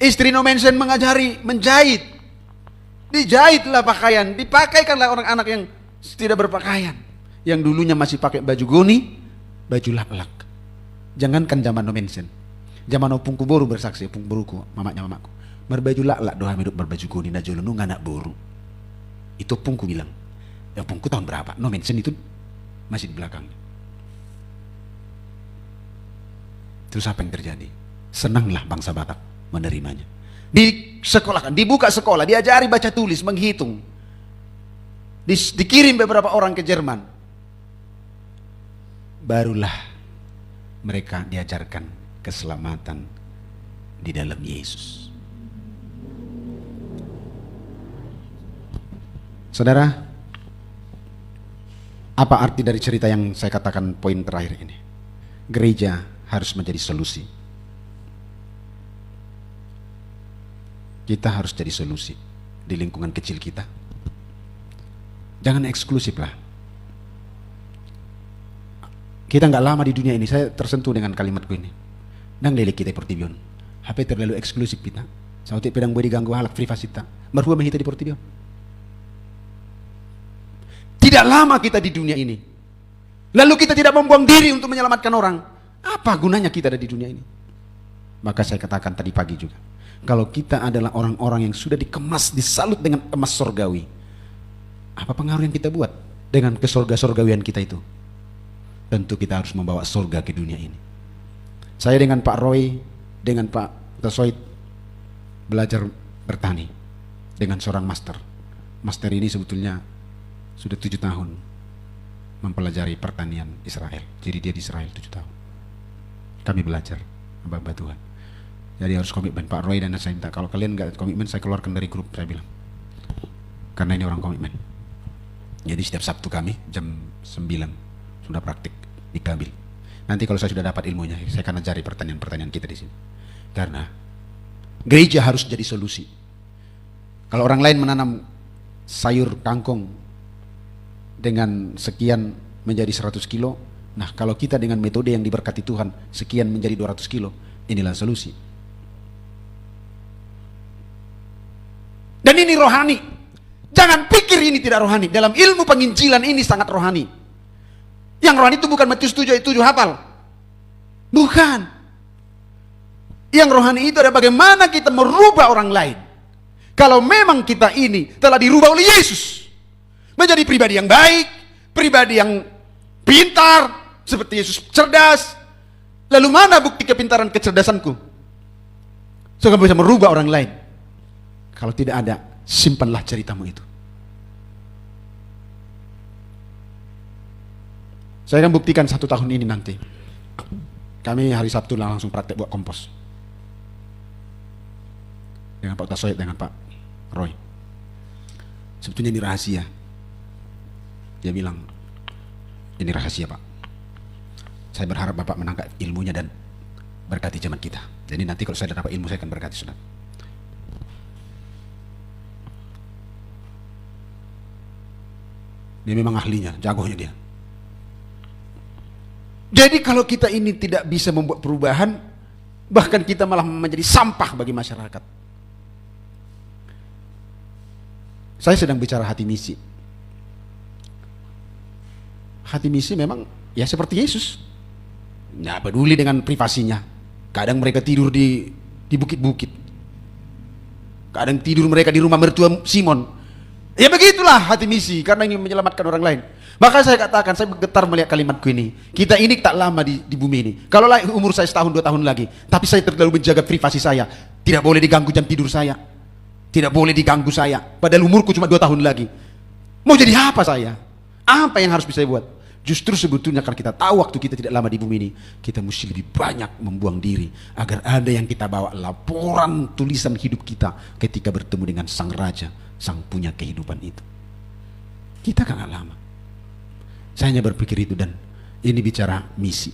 Istri Nomensen mengajari menjahit, dijahitlah pakaian, dipakaikanlah orang anak yang tidak berpakaian, yang dulunya masih pakai baju goni, baju lak-lak. Jangankan zaman Nomensen, zaman opungku boru bersaksi, opung boruku, mamanya mamaku, berbaju lak-lak doa hidup berbaju goni na jolonu nganak boru. Itu opungku bilang. Ya opungku tahun berapa? Nomensen itu masih di belakang. Terus apa yang terjadi? Senanglah bangsa Batak menerimanya. Disekolahkan, dibuka sekolah, diajari baca tulis, menghitung. Dikirim beberapa orang ke Jerman. Barulah mereka diajarkan keselamatan di dalam Yesus. Saudara, apa arti dari cerita yang saya katakan poin terakhir ini? Gereja harus menjadi solusi. Kita harus jadi solusi di lingkungan kecil kita. Jangan eksklusif lah. Kita nggak lama di dunia ini, saya tersentuh dengan kalimatku ini. Nang lele kita Portibion. HP terlalu eksklusif kita. Sautik pedang boleh diganggu halak privasita. Merhua mahita di Portibion. Tidak lama kita di dunia ini, lalu kita tidak membuang diri untuk menyelamatkan orang. Apa gunanya kita ada di dunia ini? Maka saya katakan tadi pagi juga, kalau kita adalah orang-orang yang sudah dikemas, disalut dengan emas surgawi, apa pengaruh yang kita buat dengan kesurga-surgawian kita itu? Tentu kita harus membawa surga ke dunia ini. Saya dengan Pak Roy, dengan Pak Tasoid belajar bertani dengan seorang master. Master ini sebetulnya sudah 7 tahun mempelajari pertanian Israel. Jadi dia di Israel 7 tahun. Kami belajar hamba Tuhan. Jadi harus komitmen. Pak Roy dan saya minta, kalau kalian nggak komitmen, saya keluarkan dari grup, saya bilang. Karena ini orang komitmen. Jadi setiap Sabtu kami jam 9 sudah praktik di Kabil. Nanti kalau saya sudah dapat ilmunya, saya akan ajari pertanian-pertanian kita di sini. Karena gereja harus jadi solusi. Kalau orang lain menanam sayur kangkung dengan sekian menjadi 100 kilo, nah kalau kita dengan metode yang diberkati Tuhan sekian menjadi 200 kilo, inilah solusi. Dan ini rohani. Jangan pikir ini tidak rohani. Dalam ilmu penginjilan ini sangat rohani. Yang rohani itu bukan Matius 7 hafal. Bukan. Yang rohani itu adalah bagaimana kita merubah orang lain. Kalau memang kita ini telah dirubah oleh Yesus menjadi pribadi yang baik, pribadi yang pintar, seperti Yesus cerdas. Lalu mana bukti kepintaran kecerdasanku? Saya bisa merubah orang lain. Kalau tidak ada, simpanlah ceritamu itu. Saya akan buktikan 1 tahun ini nanti. Kami hari Sabtu langsung praktek buat kompos. Dengan Pak Tasoid, dengan Pak Roy. Sebetulnya ini rahasia. Dia bilang, ini rahasia Pak. Saya berharap Bapak menangkap ilmunya dan berkati jemaat kita. Jadi nanti kalau saya dapat ilmu, saya akan berkati saudara. Dia memang ahlinya, jagonya dia. Jadi kalau kita ini tidak bisa membuat perubahan, bahkan kita malah menjadi sampah bagi masyarakat. Saya sedang bicara hati misi. Hati misi memang ya seperti Yesus. Nggak peduli dengan privasinya. Kadang mereka tidur di bukit-bukit. Kadang tidur mereka di rumah mertua Simon. Ya begitulah hati misi, karena ingin menyelamatkan orang lain. Maka saya katakan, saya bergetar melihat kalimatku ini. Kita ini tak lama di bumi ini. Kalau umur saya setahun 2 tahun lagi, tapi saya terlalu menjaga privasi saya. Tidak boleh diganggu jam tidur saya. Tidak boleh diganggu saya. Padahal umurku cuma 2 tahun lagi. Mau jadi apa saya? Apa yang harus bisa buat? Justru sebetulnya karena kita tahu waktu kita tidak lama di bumi ini, kita mesti lebih banyak membuang diri agar ada yang kita bawa laporan tulisan hidup kita ketika bertemu dengan Sang Raja, Sang punya kehidupan itu. Kita kan gak lama. Saya hanya berpikir itu, dan ini bicara misi.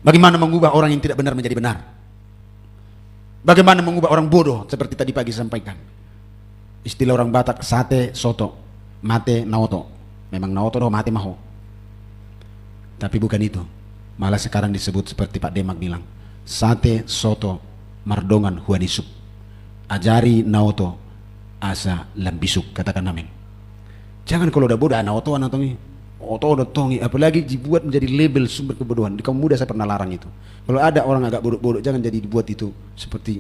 Bagaimana mengubah orang yang tidak benar menjadi benar? Bagaimana mengubah orang bodoh seperti tadi pagi sampaikan? Istilah orang Batak, sate, soto, mate, naoto. Memang naoto doh mate maho. Tapi bukan itu. Malah sekarang disebut seperti Pak Demak bilang, sate, soto, mardongan, huanisuk. Ajari naoto, asa lambisuk, katakan amin. Jangan kalau udah bodoh, naoto anatongi, oto udah tongi, apalagi dibuat menjadi label sumber kebodohan. Di kaum muda saya pernah larang itu. Kalau ada orang agak bodoh-bodoh, jangan jadi dibuat itu seperti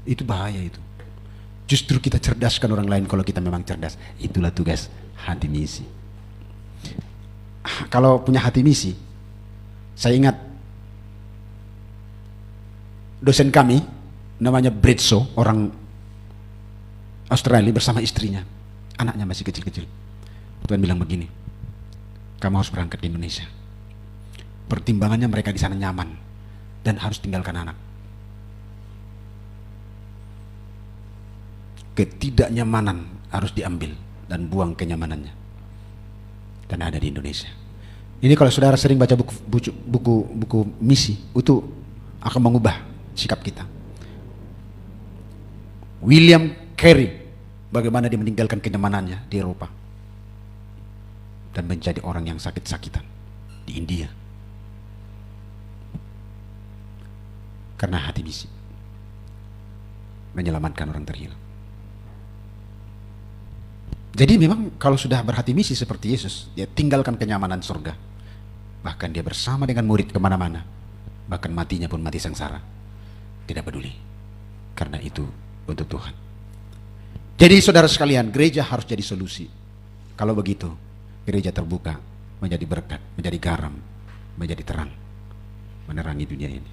itu, bahaya itu. Justru kita cerdaskan orang lain kalau kita memang cerdas. Itulah tugas hati misi. Kalau punya hati misi, saya ingat dosen kami namanya Bredso, orang Australia, bersama istrinya. Anaknya masih kecil-kecil. Tuhan bilang begini, kamu harus berangkat ke Indonesia. Pertimbangannya mereka di sana nyaman dan harus tinggalkan anak. Ketidaknyamanan harus diambil dan buang kenyamanannya. Dan ada di Indonesia. Ini kalau saudara sering baca buku misi, itu akan mengubah sikap kita. William Carey, bagaimana dia meninggalkan kenyamanannya di Eropa dan menjadi orang yang sakit-sakitan di India karena hati misi, menyelamatkan orang terhilang. Jadi memang kalau sudah berhati misi seperti Yesus, dia tinggalkan kenyamanan surga, bahkan dia bersama dengan murid kemana-mana, bahkan matinya pun mati sengsara, tidak peduli, karena itu untuk Tuhan. Jadi saudara sekalian, gereja harus jadi solusi. Kalau begitu, gereja terbuka menjadi berkat, menjadi garam, menjadi terang, menerangi dunia ini.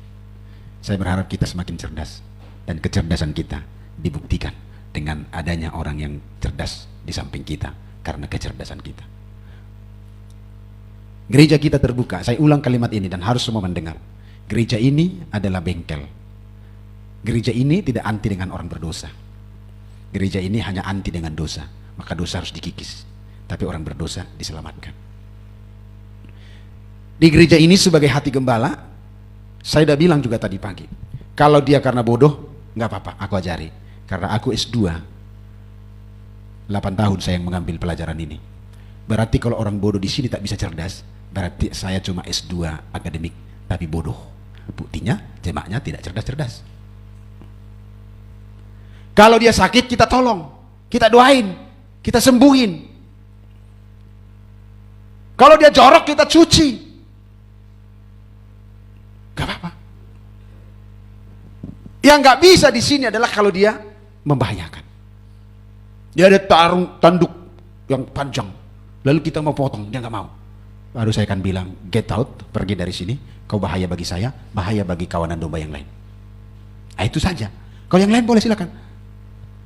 Saya berharap kita semakin cerdas, dan kecerdasan kita dibuktikan dengan adanya orang yang cerdas di samping kita karena kecerdasan kita. Gereja kita terbuka. Saya ulang kalimat ini dan harus semua mendengar. Gereja ini adalah bengkel. Gereja ini tidak anti dengan orang berdosa. Gereja ini hanya anti dengan dosa, maka dosa harus dikikis. Tapi orang berdosa diselamatkan. Di gereja ini sebagai hati gembala, saya udah bilang juga tadi pagi, kalau dia karena bodoh, nggak apa-apa, aku ajari. Karena aku S2, 8 tahun saya yang mengambil pelajaran ini. Berarti kalau orang bodoh di sini tak bisa cerdas, berarti saya cuma S2 akademik, tapi bodoh. Buktinya jemaatnya tidak cerdas-cerdas. Kalau dia sakit, kita tolong, kita doain, kita sembuhin. Kalau dia jorok, kita cuci. Gak apa-apa. Yang gak bisa di sini adalah kalau dia membahayakan. Dia ada tanduk yang panjang, lalu kita mau potong, dia gak mau. Baru saya akan bilang, get out, pergi dari sini. Kau bahaya bagi saya, bahaya bagi kawanan domba yang lain. Nah, itu saja. Kalau yang lain boleh silakan.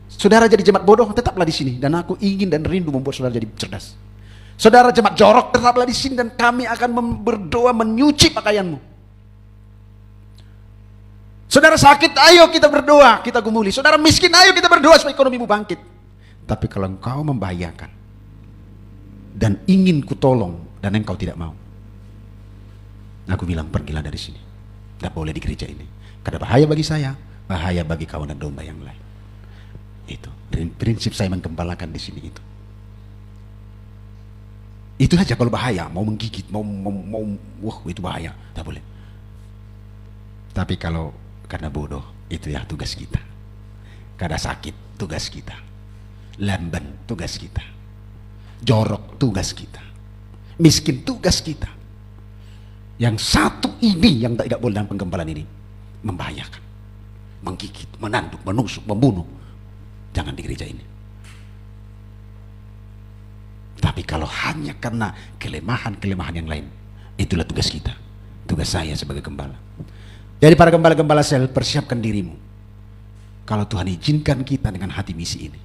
Saudara jadi jemaat bodoh, tetaplah di sini, dan aku ingin dan rindu membuat saudara jadi cerdas. Saudara jemaat jorok, tetaplah di sini, dan kami akan berdoa menyuci pakaianmu. Saudara sakit, ayo kita berdoa, kita gumuli. Saudara miskin, ayo kita berdoa supaya ekonomimu bangkit. Tapi kalau engkau membahayakan dan ingin kutolong dan engkau tidak mau, aku bilang pergilah dari sini. Tidak boleh di gereja ini. Karena bahaya bagi saya, bahaya bagi kawanan domba yang lain. Itu prinsip saya menggembalakan di sini itu. Itu saja. Kalau bahaya, mau menggigit, wah itu bahaya, tak boleh. Tapi kalau karena bodoh, itu ya tugas kita. Karena sakit, tugas kita. Lamban tugas kita. Jorok tugas kita. Miskin tugas kita. Yang satu ini yang tidak boleh dalam penggembalaan ini. Membahayakan. Menggigit, menanduk, menusuk, membunuh. Jangan di gereja ini. Tapi kalau hanya karena kelemahan-kelemahan yang lain, itulah tugas kita. Tugas saya sebagai gembala. Jadi para gembala-gembala sel, persiapkan dirimu. Kalau Tuhan izinkan kita dengan hati misi ini,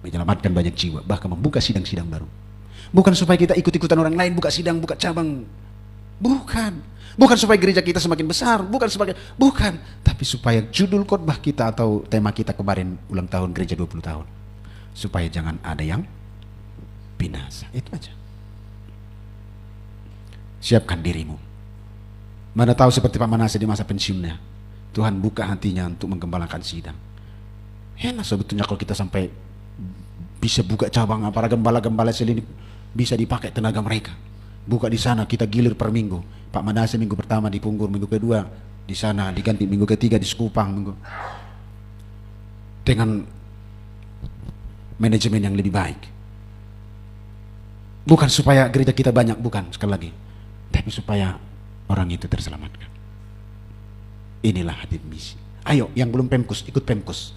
menyelamatkan banyak jiwa, bahkan membuka sidang-sidang baru. Bukan supaya kita ikut-ikutan orang lain, buka sidang, buka cabang. Bukan. Bukan supaya gereja kita semakin besar, bukan. Tapi supaya judul khotbah kita atau tema kita kemarin ulang tahun gereja 20 tahun. Supaya jangan ada yang binasa. Itu aja. Siapkan dirimu. Mana tahu seperti Pak Manase di masa pensiunnya, Tuhan buka hatinya untuk menggembalakan sidang. Enak sebetulnya kalau kita sampai bisa buka cabang, para gembala-gembala sel ini bisa dipakai tenaga mereka. Buka di sana, kita gilir per minggu. Pak Manase minggu pertama di Punggur, minggu kedua di sana, diganti minggu ketiga di Sekupang, dengan manajemen yang lebih baik. Bukan supaya gereja kita banyak, bukan, sekali lagi, tapi supaya orang itu terselamatkan. Inilah hati misi. Ayo yang belum Pemkus, ikut Pemkus.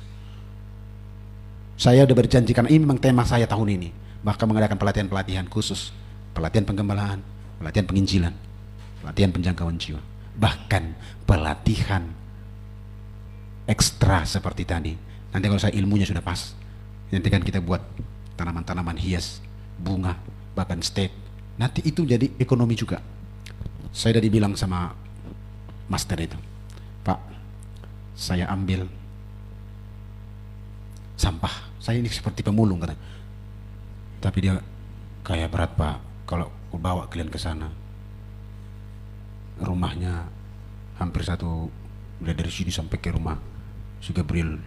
Saya udah berjanji, karena ini memang tema saya tahun ini, bahkan mengadakan pelatihan-pelatihan khusus, pelatihan penggembalaan, pelatihan penginjilan, pelatihan penjangkauan jiwa, bahkan pelatihan ekstra seperti tadi. Nanti kalau saya ilmunya sudah pas, nanti kan kita buat tanaman-tanaman hias, bunga, bahkan state. Nanti itu jadi ekonomi juga. Saya udah dibilang sama master itu, Pak, saya ambil sampah, saya ini seperti pemulung katanya. Tapi dia kayak berat Pak, kalau bawa kalian ke sana, rumahnya hampir satu, udah dari sini sampai ke rumah si Gabriel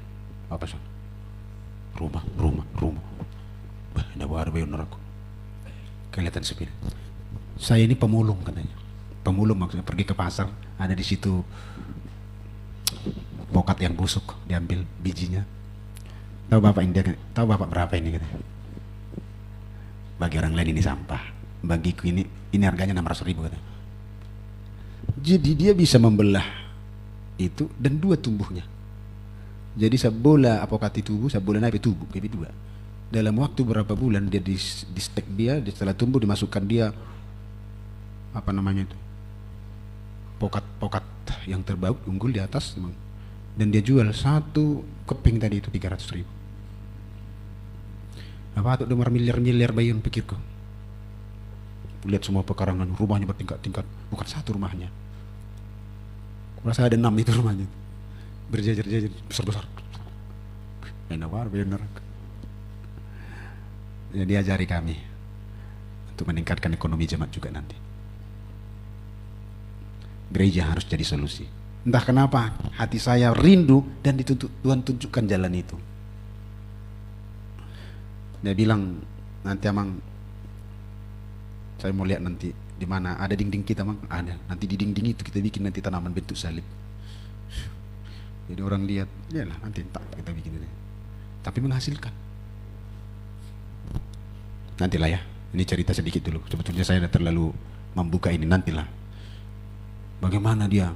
apa sih? Rumah. Bah, ada baru neraka. Kelihatan sepi. Saya ini pemulung katanya. Pemulung maksudnya pergi ke pasar, ada di situ pokat yang busuk, diambil bijinya. Tahu Bapak ini, tahu Bapak berapa ini katanya? Bagi orang lain ini sampah, bagiku ini harganya 600.000 katanya. Jadi dia bisa membelah itu dan dua tumbuhnya. Jadi sabola apokati tubuh, sabola naik tubuh, kayak dua. Dalam waktu berapa bulan dia di stek dia, setelah tumbuh dimasukkan dia apa namanya itu, pokat yang terbaik unggul di atas memang. Dan dia jual satu keping tadi itu 300.000. Apa tuh nomor miliar bayun pikirku. Lihat semua pekarangan, rumahnya bertingkat-tingkat, bukan satu rumahnya. Kurasa ada 6 itu rumahnya, berjajar-jajar besar-besar. Benar. Jadi ajari kami untuk meningkatkan ekonomi jemaat juga nanti. Gereja harus jadi solusi. Entah kenapa hati saya rindu dan dituntut Tuhan tunjukkan jalan itu. Dia bilang nanti Amang, saya mau lihat nanti di mana ada dinding kita Mang, ada. Nanti di dinding itu kita bikin nanti tanaman bentuk salib. Jadi orang lihat, ya lah nanti tak kita bikin ini. Tapi menghasilkan. Nantilah ya. Ini cerita sedikit dulu. Sebetulnya saya sudah terlalu membuka ini, nantilah. Bagaimana dia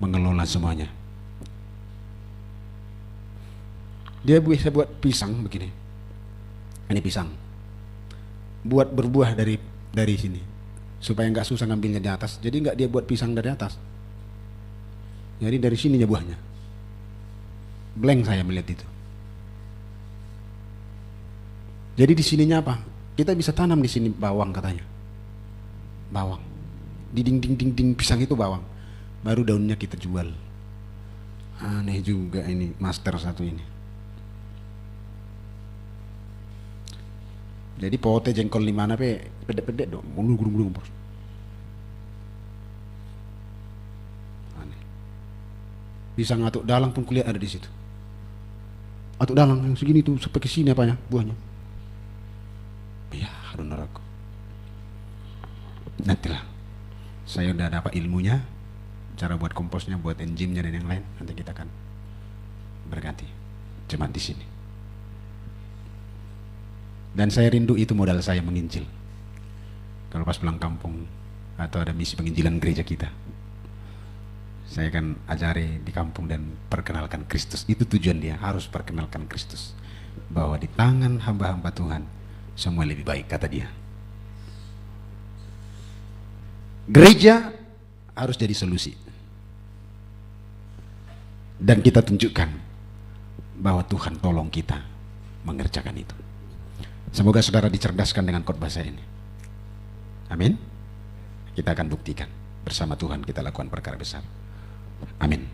mengelola semuanya. Dia bisa buat pisang begini. Ini pisang. Buat berbuah dari sini. Supaya nggak susah ngambilnya di atas. Jadi nggak dia buat pisang dari atas. Jadi dari sininya buahnya. Blank saya melihat itu. Jadi di sininya apa? Kita bisa tanam di sini bawang katanya. Bawang. Di dinding pisang itu bawang. Baru daunnya kita jual. Aneh juga ini master satu ini. Jadi pote jengkol di mana pe pedek-pedek dong, gulung-gulung bos. Aneh. Pisang atuk dalang pun kulihat ada di situ. Atuk dalang yang segini tuh sampai ke sini apanya buahnya. Ya, aduh neraka. Nantilah. Saya udah dapat ilmunya, cara buat komposnya, buat enzimnya dan yang lain. Nanti kita akan berganti jemaat di sini. Dan saya rindu, itu modal saya menginjil. Kalau pas pulang kampung atau ada misi penginjilan gereja kita, saya akan ajari di kampung dan perkenalkan Kristus. Itu tujuan dia, harus perkenalkan Kristus. Bahwa di tangan hamba-hamba Tuhan semua lebih baik, kata dia. Gereja harus jadi solusi. Dan kita tunjukkan bahwa Tuhan tolong kita mengerjakan itu. Semoga saudara dicerdaskan dengan khotbah saya ini. Amin. Kita akan buktikan bersama Tuhan, kita lakukan perkara besar. Amin.